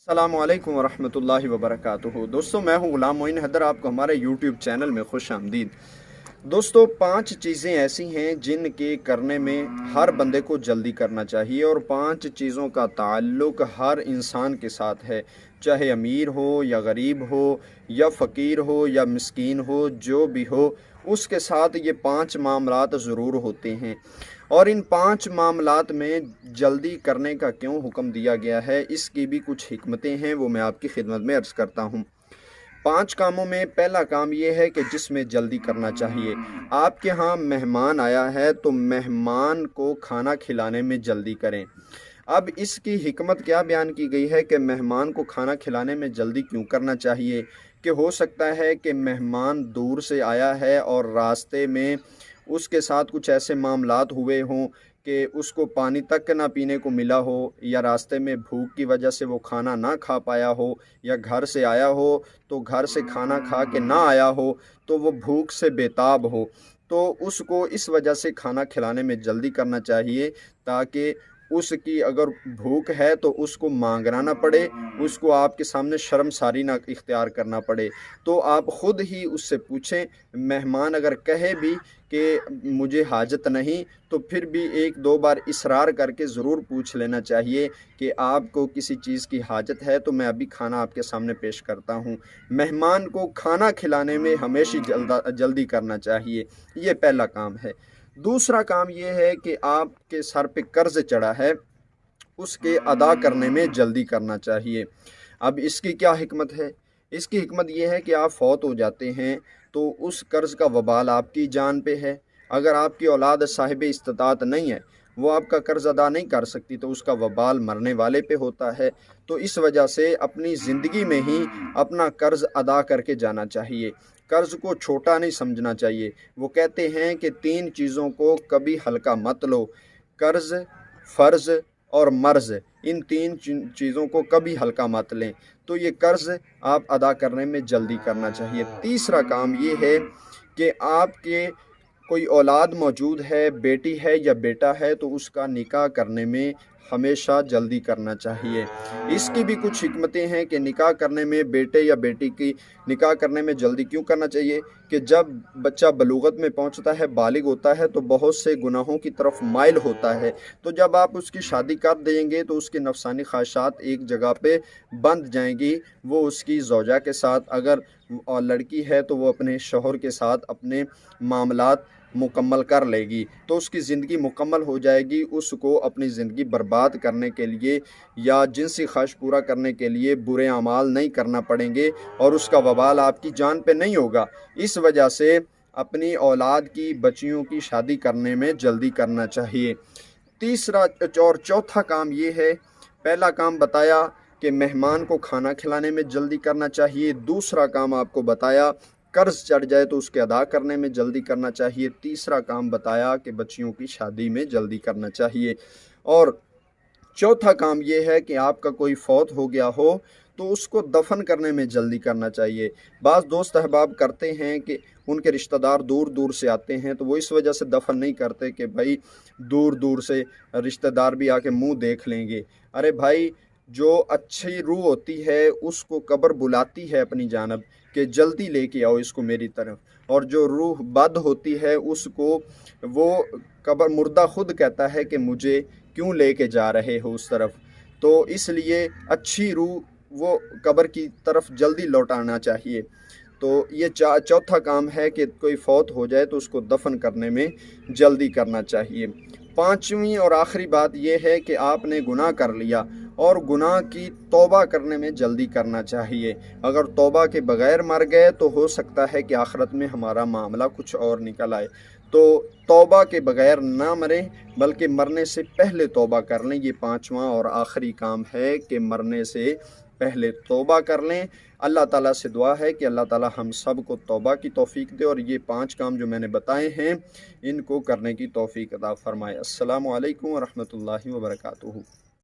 अस्सलामु अलैकुम वरहमतुल्लाहि वबरकातुहू। दोस्तों, मैं हूं गुलाम मोइन हैदर, आपको हमारे यूट्यूब चैनल में खुश आमदीद। दोस्तों, 5 चीज़ें ऐसी हैं जिनके करने में हर बंदे को जल्दी करना चाहिए और 5 चीज़ों का ताल्लुक़ हर इंसान के साथ है, चाहे अमीर हो या गरीब हो या फ़कीर हो या मिस्कीन हो, जो भी हो उसके साथ ये 5 मामलात ज़रूर होते हैं। और इन 5 मामलात में जल्दी करने का क्यों हुक्म दिया गया है, इसकी भी कुछ हिकमतें हैं, वो मैं आपकी खिदमत में अर्ज़ करता हूँ। 5 कामों में पहला काम ये है कि जिसमें जल्दी करना चाहिए। आपके यहाँ मेहमान आया है तो मेहमान को खाना खिलाने में जल्दी करें। अब इसकी हिकमत क्या बयान की गई है कि मेहमान को खाना खिलाने में जल्दी क्यों करना चाहिए, कि हो सकता है कि मेहमान दूर से आया है और रास्ते में उसके साथ कुछ ऐसे मामलात हुए हों कि उसको पानी तक ना पीने को मिला हो, या रास्ते में भूख की वजह से वो खाना ना खा पाया हो, या घर से आया हो तो घर से खाना खा के ना आया हो तो वो भूख से बेताब हो, तो उसको इस वजह से खाना खिलाने में जल्दी करना चाहिए, ताकि उसकी अगर भूख है तो उसको मांगना ना पड़े, उसको आपके सामने शर्मसारी ना इख्तियार करना पड़े। तो आप ख़ुद ही उससे पूछें। मेहमान अगर कहे भी कि मुझे हाजत नहीं, तो फिर भी 1-2 बार इसरार करके ज़रूर पूछ लेना चाहिए कि आपको किसी चीज़ की हाजत है तो मैं अभी खाना आपके सामने पेश करता हूँ। मेहमान को खाना खिलाने में हमेशा जल्दी करना चाहिए, ये पहला काम है। दूसरा काम ये है कि आपके सर पे कर्ज़ चढ़ा है, उसके अदा करने में जल्दी करना चाहिए। अब इसकी क्या हिकमत है? इसकी हिकमत ये है कि आप फौत हो जाते हैं तो उस कर्ज़ का वबाल आपकी जान पे है। अगर आपकी औलाद साहिब इस्तिताअत नहीं है, वो आपका कर्ज़ अदा नहीं कर सकती, तो उसका वबाल मरने वाले पे होता है। तो इस वजह से अपनी ज़िंदगी में ही अपना कर्ज़ अदा करके जाना चाहिए। कर्ज़ को छोटा नहीं समझना चाहिए। वो कहते हैं कि 3 चीज़ों को कभी हल्का मत लो, कर्ज़, फ़र्ज़ और मर्ज़। इन 3 चीज़ों को कभी हल्का मत लें। तो ये कर्ज़ आप अदा करने में जल्दी करना चाहिए। तीसरा काम ये है कि आपके कोई औलाद मौजूद है, बेटी है या बेटा है, तो उसका निकाह करने में हमेशा जल्दी करना चाहिए। इसकी भी कुछ हिकमतें हैं कि निकाह करने में बेटे या बेटी की निकाह करने में जल्दी क्यों करना चाहिए, कि जब बच्चा बलूगत में पहुंचता है, बालिग होता है, तो बहुत से गुनाहों की तरफ माइल होता है। तो जब आप उसकी शादी कर देंगे तो उसकी नफसानी ख्वाहिशात एक जगह पे बंध जाएंगी। वो उसकी ज़ौजा के साथ, अगर और लड़की है तो वो अपने शौहर के साथ अपने मामलात मुकम्मल कर लेगी, तो उसकी ज़िंदगी मुकम्मल हो जाएगी। उसको अपनी ज़िंदगी बर्बाद करने के लिए या जिनसी ख्वाहिश पूरा करने के लिए बुरे अमाल नहीं करना पड़ेंगे और उसका वबाल आपकी जान पे नहीं होगा। इस वजह से अपनी औलाद की, बच्चियों की शादी करने में जल्दी करना चाहिए। तीसरा और चौथा काम ये है, पहला काम बताया कि मेहमान को खाना खिलाने में जल्दी करना चाहिए। दूसरा काम आपको बताया कर्ज़ चढ़ जाए तो उसके अदा करने में जल्दी करना चाहिए। तीसरा काम बताया कि बच्चियों की शादी में जल्दी करना चाहिए। और चौथा काम ये है कि आपका कोई फौत हो गया हो तो उसको दफन करने में जल्दी करना चाहिए। बाज़ दोस्त अहबाब करते हैं कि उनके रिश्तेदार दूर दूर से आते हैं, तो वो इस वजह से दफन नहीं करते कि भाई दूर दूर से रिश्तेदार भी आके मुंह देख लेंगे। अरे भाई, जो अच्छी रूह होती है उसको कब्र बुलाती है अपनी जानब कि जल्दी लेके आओ इसको मेरी तरफ, और जो रूह बद होती है उसको वो कब्र मुर्दा खुद कहता है कि मुझे क्यों लेके जा रहे हो उस तरफ। तो इसलिए अच्छी रूह वो कब्र की तरफ जल्दी लौटाना चाहिए। तो ये चौथा काम है कि कोई फौत हो जाए तो उसको दफन करने में जल्दी करना चाहिए। पांचवी और आखिरी बात यह है कि आपने गुनाह कर लिया और गुनाह की तौबा करने में जल्दी करना चाहिए। अगर तौबा के बगैर मर गए तो हो सकता है कि आखिरत में हमारा मामला कुछ और निकल आए। तो तौबा के बगैर ना मरें, बल्कि मरने से पहले तौबा कर लें। ये पांचवा और आखिरी काम है कि मरने से पहले तौबा कर लें। अल्लाह ताला से दुआ है कि अल्लाह ताला हम सब को तौबा की तौफीक दे और ये 5 काम जो मैंने बताए हैं इनको करने की तौफीक अता फरमाए। अस्सलामु अलैकुम व रहमतुल्लाहि व बरकातुहू।